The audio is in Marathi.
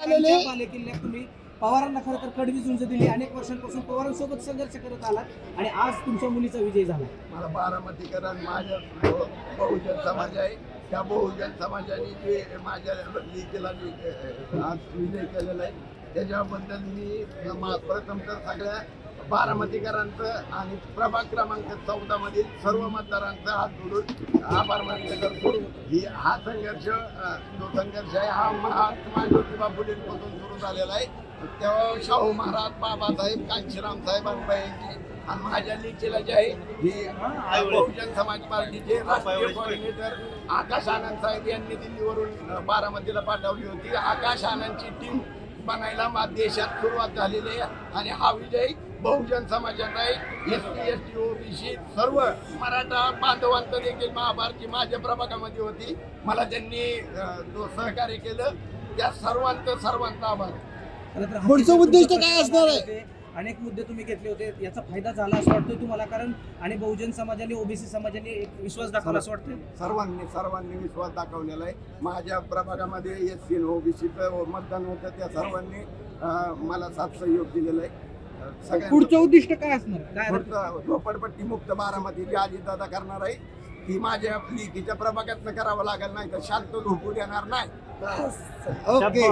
बालेकिल्ल्यात तुम्ही पवारांना खरं तर कडवी झुंज दिली, अनेक वर्षांपासून पवारांसोबत संघर्ष करत आलात आणि आज तुमच्या मुलीचा विजय झाला. मला बारामतीकरण माझ्या बहुजन समाज आहे, त्या बहुजन समाजाने जे माझ्या लेकीला आज विजय केलेला आहे त्याच्याबद्दल मी प्रथम तर सगळ्या बारामतीकरांचं आणि प्रभाग क्रमांक 14 मधील सर्व मतदारांचा हात जोडून आभार मान्य करतो. हा संघर्ष जो संघर्ष आहे हा महात्मा ज्योतिबा फुलेंपासून सुरू झालेला आहे. तेव्हा शाहू महाराज, बाबासाहेब, कांशीराम साहेब यांची आणि माझ्या लेकीला जे आहे ही बहुजन समाज पार्टीचे राष्ट्रीय कोऑर्डिनेटर आकाश आनंद साहेब यांनी दिल्लीवरून बारामतीला पाठवली होती. आकाश आनंदची टीम बनायला देशात सुरुवात झालेली आहे आणि हा विजय बहुजन समाजात आहे. ST, ST, OBC सर्व मराठा बांधवांचं देखील महाभारती माझ्या प्रभागामध्ये होती. मला त्यांनी जो सहकार्य केलं त्या सर्वांचा आभार. पुढचं उद्दिष्ट काय असणार आहे? अनेक मुद्दे तुम्ही घेतले होते, याचा फायदा झाला असं वाटतोय तुम्हाला? कारण आणि बहुजन समाजाने, OBC समाजाने एक विश्वास दाखवला असं वाटतंय. सर्वांनी विश्वास दाखवलेला आहे. माझ्या प्रभागामध्ये SC, OBCचं मतदान होतं, त्या सर्वांनी मला साथ सहयोग दिलेला आहे. पुढचं उद्दिष्ट काय असणार? पुढचं झोपडपट्टी मुक्त बारामती जी अजितदादा करणार आहे ती माझ्या लेकीच्या प्रभागातनं करावं लागेल, नाही तर शांत झोपू देणार नाही. ओके.